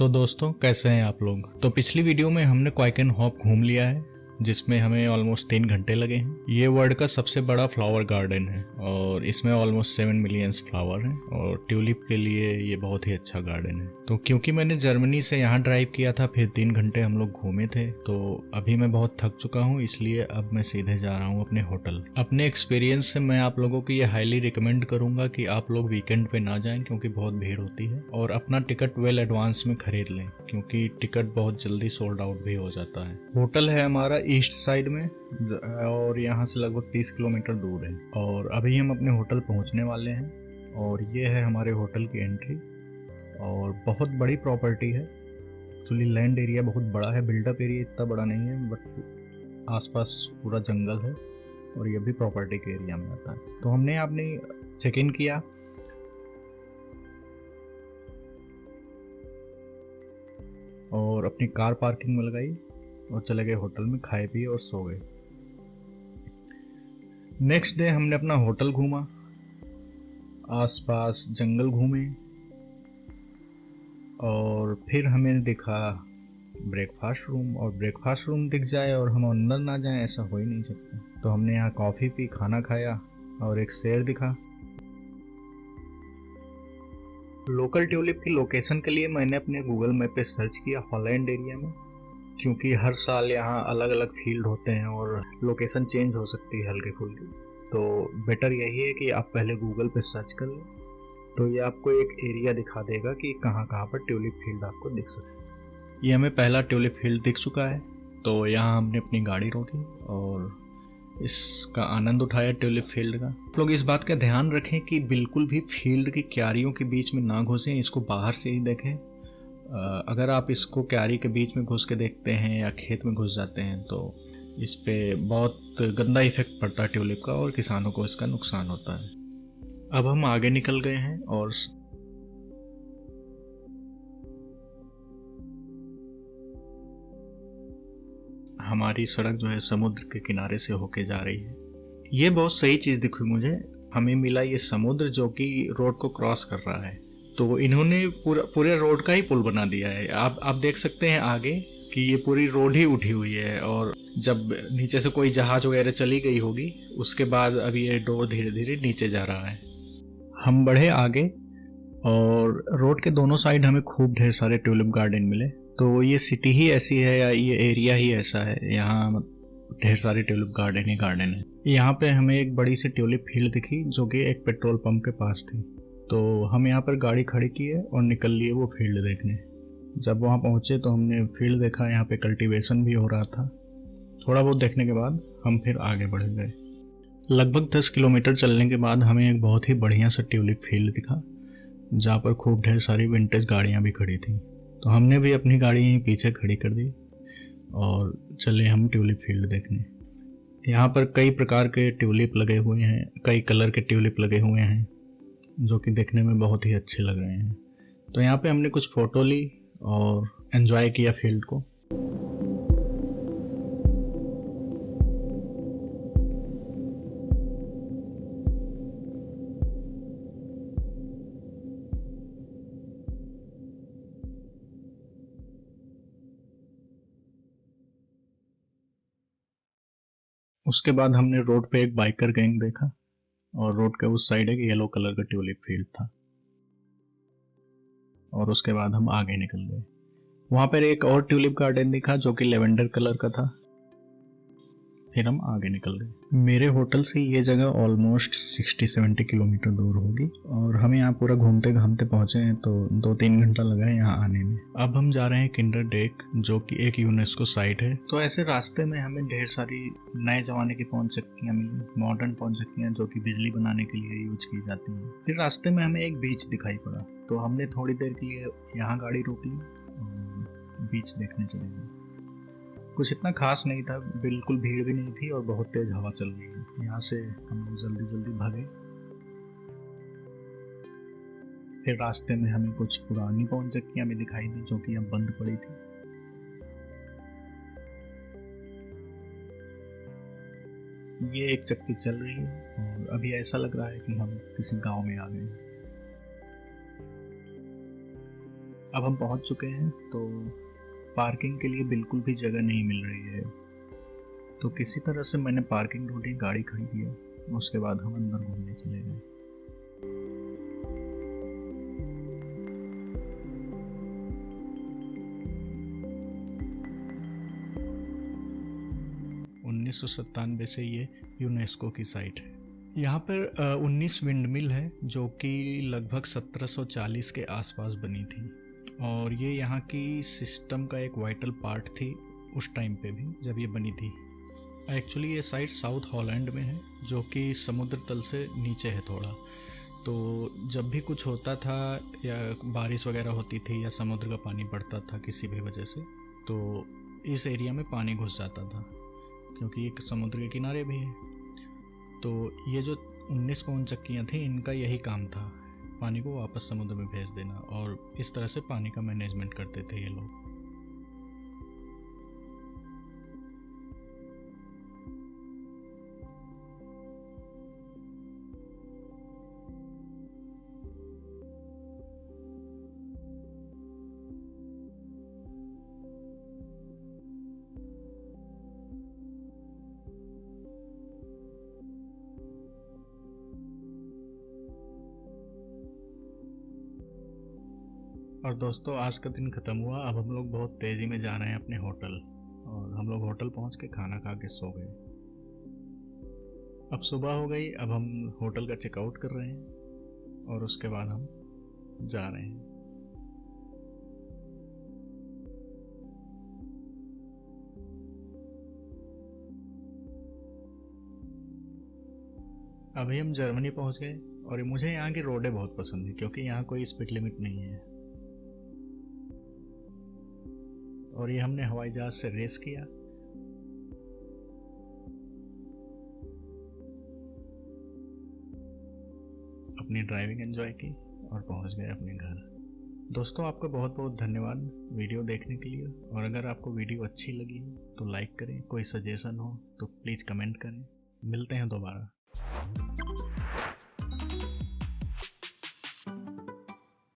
तो दोस्तों कैसे हैं आप लोग। तो पिछली वीडियो में हमने क्वाइक एंड हॉप घूम लिया है जिसमें हमें ऑलमोस्ट 3 घंटे लगे हैं। ये वर्ल्ड का सबसे बड़ा फ्लावर गार्डन है और इसमें ऑलमोस्ट 7 मिलियंस फ्लावर हैं और ट्यूलिप के लिए ये बहुत ही अच्छा गार्डन है। तो क्योंकि मैंने जर्मनी से यहाँ ड्राइव किया था, फिर 3 घंटे हम लोग घूमे थे, तो अभी मैं बहुत थक चुका हूँ, इसलिए अब मैं सीधे जा रहा हूँ अपने होटल। अपने एक्सपीरियंस से मैं आप लोगों को ये हाईली रिकमेंड करूंगा कि आप लोग वीकेंड पे ना जाएं क्योंकि बहुत भीड़ होती है, और अपना टिकट वेल एडवांस में खरीद लें क्योंकि टिकट बहुत जल्दी सोल्ड आउट भी हो जाता है। होटल है हमारा ईस्ट साइड में और यहाँ से लगभग 30 किलोमीटर दूर है और अभी हम अपने होटल पहुँचने वाले हैं। और ये है हमारे होटल की एंट्री और बहुत बड़ी प्रॉपर्टी है। एक्चुअली लैंड एरिया बहुत बड़ा है, बिल्डअप एरिया इतना बड़ा नहीं है, बट आसपास पूरा जंगल है और ये भी प्रॉपर्टी के एरिया में आता है। तो हमने अपनी चेक इन किया और अपनी कार पार्किंग में लगाई और चले गए होटल में, खाए पिए और सो गए। नेक्स्ट डे हमने अपना होटल घूमा, आसपास जंगल घूमे और फिर हमें दिखा ब्रेकफास्ट रूम, और ब्रेकफास्ट रूम दिख जाए और हम अंदर ना जाएं ऐसा हो ही नहीं सकता। तो हमने यहाँ कॉफ़ी पी, खाना खाया और एक शेर दिखा। लोकल ट्यूलिप की लोकेशन के लिए मैंने अपने गूगल मैप पे सर्च किया हॉलैंड एरिया में, क्योंकि हर साल यहाँ अलग अलग फील्ड होते हैं और लोकेशन चेंज हो सकती है हल्की फुल्की। तो बेटर यही है कि आप पहले गूगल पे सर्च कर लें, तो ये आपको एक एरिया दिखा देगा कि कहाँ कहाँ पर ट्यूलिप फील्ड आपको दिख सकता है। ये हमें पहला ट्यूलिप फील्ड दिख चुका है, तो यहाँ हमने अपनी गाड़ी रोकी और इसका आनंद उठाया ट्यूलिप फील्ड का। आप लोग इस बात का ध्यान रखें कि बिल्कुल भी फील्ड की क्यारियों के बीच में ना घुसें, इसको बाहर से ही देखें। अगर आप इसको क्यारी के बीच में घुस के देखते हैं या खेत में घुस जाते हैं तो इस पे बहुत गंदा इफेक्ट पड़ता है ट्यूलिप का और किसानों को इसका नुकसान होता है। अब हम आगे निकल गए हैं और हमारी सड़क जो है समुद्र के किनारे से होके जा रही है। ये बहुत सही चीज़ दिखी मुझे, हमें मिला ये समुद्र जो कि रोड को क्रॉस कर रहा है। तो इन्होंने पूरे रोड का ही पुल बना दिया है। आप देख सकते हैं आगे कि ये पूरी रोड ही उठी हुई है, और जब नीचे से कोई जहाज वगैरह चली गई होगी उसके बाद अभी ये डोर धीरे धीरे नीचे जा रहा है। हम बढ़े आगे और रोड के दोनों साइड हमें खूब ढेर सारे ट्यूलिप गार्डन मिले। तो ये सिटी ही ऐसी है या ये एरिया ही ऐसा है, यहाँ ढेर सारे ट्यूलिप गार्डन ही गार्डन है। यहाँ पे हमें एक बड़ी सी ट्यूलिप फील्ड दिखी जो कि एक पेट्रोल पंप के पास थी। तो हम यहाँ पर गाड़ी खड़ी की है और निकल लिए वो फील्ड देखने। जब वहाँ पहुँचे तो हमने फील्ड देखा, यहाँ पे कल्टीवेशन भी हो रहा था। थोड़ा बहुत देखने के बाद हम फिर आगे बढ़ गए। लगभग 10 किलोमीटर चलने के बाद हमें एक बहुत ही बढ़िया सा ट्यूलिप फील्ड दिखा जहाँ पर खूब ढेर सारी विंटेज गाड़ियाँ भी खड़ी थी। तो हमने भी अपनी गाड़ी यहीं पीछे खड़ी कर दी और चले हम ट्यूलिप फील्ड देखने। यहाँ पर कई प्रकार के ट्यूलिप लगे हुए हैं, कई कलर के ट्यूलिप लगे हुए हैं जो कि देखने में बहुत ही अच्छे लग रहे हैं। तो यहाँ पे हमने कुछ फ़ोटो ली और एंजॉय किया फील्ड को। उसके बाद हमने रोड पे एक बाइकर गैंग देखा और रोड के उस साइड एक येलो कलर का ट्यूलिप फील्ड था, और उसके बाद हम आगे निकल गए। वहाँ पर एक और ट्यूलिप गार्डन दिखा जो कि लेवेंडर कलर का था। फिर हम आगे निकल गए। मेरे होटल से ये जगह ऑलमोस्ट 60-70 किलोमीटर दूर होगी और हम यहाँ पूरा घूमते घामते पहुँचे हैं, तो 2-3 घंटा लगा है यहाँ आने में। अब हम जा रहे हैं किंडर डेक जो कि एक यूनेस्को साइट है। तो ऐसे रास्ते में हमें ढेर सारी नए जमाने की पवन चक्कियाँ मिली, मॉडर्न पवन चक्कियाँ जो कि बिजली बनाने के लिए यूज की जाती हैं। फिर रास्ते में हमें एक बीच दिखाई पड़ा, तो हमने थोड़ी देर के लिए यहाँ गाड़ी रोक ली और बीच देखने चले गए। कुछ इतना खास नहीं था, बिल्कुल भीड़ भी नहीं थी और बहुत तेज हवा चल रही थी। यहाँ से हम लोग जल्दी जल्दी भागे। फिर रास्ते में हमें कुछ पुरानी पवन चक्कियाँ भी दिखाई दी जो कि अब बंद पड़ी थी। ये एक चक्की चल रही है और अभी ऐसा लग रहा है कि हम किसी गांव में आ गए। अब हम पहुंच चुके हैं, तो पार्किंग के लिए बिल्कुल भी जगह नहीं मिल रही है। तो किसी तरह से मैंने पार्किंग ढूंढी, गाड़ी खड़ी किया, उसके बाद हम अंदर घूमने चले गए। उन्नीस से ये यूनेस्को की साइट है। यहाँ पर 19 विंडमिल है जो कि लगभग 1740 के आसपास बनी थी, और ये यहाँ की सिस्टम का एक वाइटल पार्ट थी उस टाइम पे भी जब ये बनी थी। एक्चुअली ये साइट साउथ हॉलैंड में है जो कि समुद्र तल से नीचे है थोड़ा। तो जब भी कुछ होता था या बारिश वगैरह होती थी या समुद्र का पानी बढ़ता था किसी भी वजह से, तो इस एरिया में पानी घुस जाता था क्योंकि एक समुद्र के किनारे भी है। तो ये जो 19 पवन चक्कियाँ थी, इनका यही काम था, पानी को वापस समुद्र में भेज देना, और इस तरह से पानी का मैनेजमेंट करते थे ये लोग। और दोस्तों, आज का दिन ख़त्म हुआ। अब हम लोग बहुत तेज़ी में जा रहे हैं अपने होटल, और हम लोग होटल पहुंच के खाना खा के सो गए। अब सुबह हो गई, अब हम होटल का चेकआउट कर रहे हैं और उसके बाद हम जा रहे हैं। अभी हम जर्मनी पहुंच गए, और मुझे यहाँ की रोडें बहुत पसंद है क्योंकि यहाँ कोई स्पीड लिमिट नहीं है। और ये हमने हवाई जहाज से रेस किया। अपनी ड्राइविंग एंजॉय की और पहुंच गए अपने घर। दोस्तों, आपका बहुत बहुत धन्यवाद वीडियो देखने के लिए, और अगर आपको वीडियो अच्छी लगी हो तो लाइक करें, कोई सजेशन हो तो प्लीज़ कमेंट करें। मिलते हैं दोबारा।